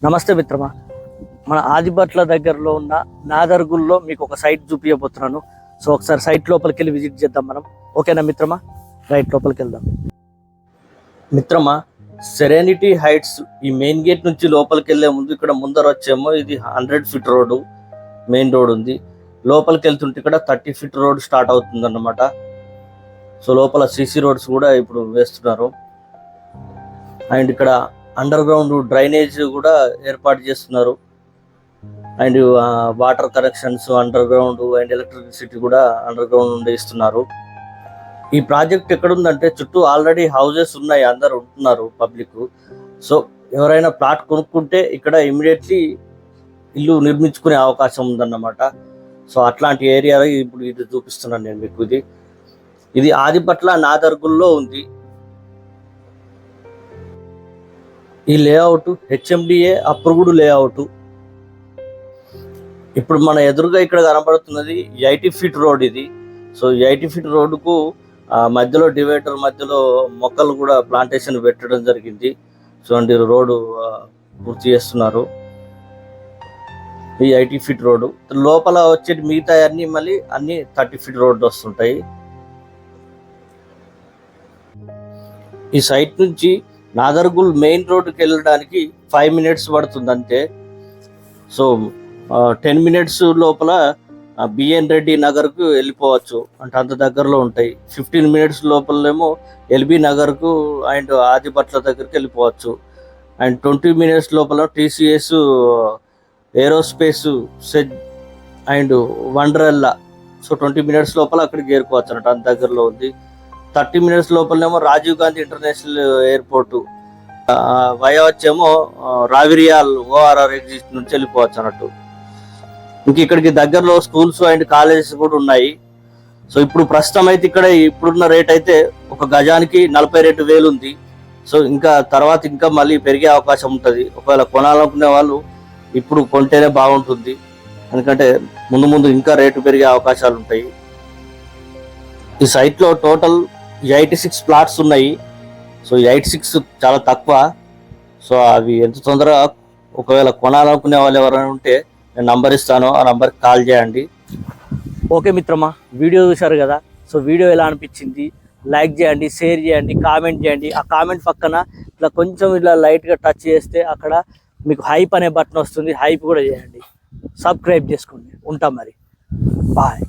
నమస్తే మిత్రమా, మన ఆదిబట్ల దగ్గరలో ఉన్న నాదర్గుల్లో మీకు ఒక సైట్ చూపించబోతున్నాను. సో ఒకసారి సైట్ లోపలికి వెళ్ళి విజిట్ చేద్దాం మనం. ఓకేనా మిత్రమా? రైట్, లోపలికి వెళ్దాం. మిత్రమా, సెరెనిటీ హైట్స్ ఈ మెయిన్ గేట్ నుంచి లోపలికి వెళ్ళే ముందు ఇక్కడ ముందర వచ్చేమో ఇది 100 ఫీట్ రోడ్డు, మెయిన్ రోడ్ ఉంది. లోపలికి వెళ్తుంటే ఇక్కడ 30 ఫీట్ రోడ్ స్టార్ట్ అవుతుంది అన్నమాట. సో లోపల సిసి రోడ్స్ కూడా ఇప్పుడు వేస్తున్నారు. అండ్ ఇక్కడ అండర్ గ్రౌండ్ డ్రైనేజ్ కూడా ఏర్పాటు చేస్తున్నారు. And water connections under ground and electricity కూడా అండర్ గ్రౌండ్ నుండి ఇస్తున్నారు. ఈ ప్రాజెక్ట్ ఎక్కడుందంటే చుట్టూ ఆల్రెడీ హౌజెస్ ఉన్నాయి, అందరు ఉంటున్నారు పబ్లిక్. సో ఎవరైనా ప్లాట్ కొనుక్కుంటే ఇక్కడ ఇమీడియట్లీ ఇల్లు నిర్మించుకునే అవకాశం ఉందన్నమాట. సో అట్లాంటి ఏరియాలో ఇప్పుడు ఇది చూపిస్తున్నాను నేను మీకు. ఇది ఆదిబట్ల నాదర్గుల్లో ఉంది. ఈ లేఅవుట్ హెచ్ఎండిఏ అప్రూవ్డ్ లేఅవుట్. ఇప్పుడు మన ఎదురుగా ఇక్కడ కనబడుతున్నది 80 ఫీట్ రోడ్ ఇది. సో 80 ఫీట్ రోడ్డుకు మధ్యలో డివైడర్ మధ్యలో మొక్కలు కూడా ప్లాంటేషన్ పెట్టడం జరిగింది. చూడండి, రోడ్డు పూర్తి చేస్తున్నారు. ఈ 80 ఫీట్ రోడ్డు లోపల వచ్చే మిగతా అన్ని 30 ఫీట్ రోడ్డు వస్తుంటాయి. ఈ సైట్ నుంచి నాదర్గుల్ మెయిన్ రోడ్డుకి వెళ్ళడానికి 5 మినిట్స్ పడుతుంది అంతే. సో 10 మినిట్స్ లోపల బిఎన్ రెడ్డి నగర్కు వెళ్ళిపోవచ్చు, అంటే అంత దగ్గరలో ఉంటాయి. 15 మినిట్స్ లోపలేమో ఎల్బీ నగర్కు అండ్ ఆదిబట్ల దగ్గరికి వెళ్ళిపోవచ్చు. అండ్ 20 మినిట్స్ లోపల TCS aerospace SEZ and Wonderla. So 20 minutes లోపల అక్కడికి చేరుకోవచ్చు అన్నట్టు, అంత దగ్గరలో ఉంది. 30 మినిట్స్ లోపలనేమో Rajiv Gandhi international airport via వచ్చేమో రావిరియాల్ ఓఆర్ఆర్ ఎగ్జిట్ నుంచి వెళ్ళిపోవచ్చు అన్నట్టు. ఇంక ఇక్కడికి దగ్గరలో స్కూల్స్ అండ్ కాలేజెస్ కూడా ఉన్నాయి. సో ఇప్పుడు ప్రస్తుతం అయితే ఇక్కడ ఇప్పుడున్న రేట్ అయితే ఒక గజానికి 42,000 ఉంది. సో ఇంకా తర్వాత ఇంకా మళ్ళీ పెరిగే అవకాశం ఉంటుంది. ఒకవేళ కొనాలనుకునే వాళ్ళు ఇప్పుడు కొంటేనే బాగుంటుంది, ఎందుకంటే ముందు ఇంకా రేటు పెరిగే అవకాశాలు ఉంటాయి. ఈ సైట్లో టోటల్ 86 ప్లాట్స్ ఉన్నాయి. సో 86 చాలా తక్కువ. సో అవి ఎంత తొందరగా ఒకవేళ కొనాలనుకునే వాళ్ళు ఎవరైనా ఉంటే నేను నంబర్ ఇస్తాను, ఆ నంబర్కి కాల్ చేయండి. ఓకే మిత్రమా, వీడియో చూశారు కదా. సో వీడియో ఎలా అనిపించింది లైక్ చేయండి, షేర్ చేయండి, కామెంట్ చేయండి. ఆ కామెంట్ పక్కన ఇట్లా కొంచెం ఇట్లా లైట్గా టచ్ చేస్తే అక్కడ మీకు హైప్ అనే బటన్ వస్తుంది, హైప్ కూడా చేయండి. సబ్స్క్రైబ్ చేసుకోండి. ఉంటాం మరి, బాయ్.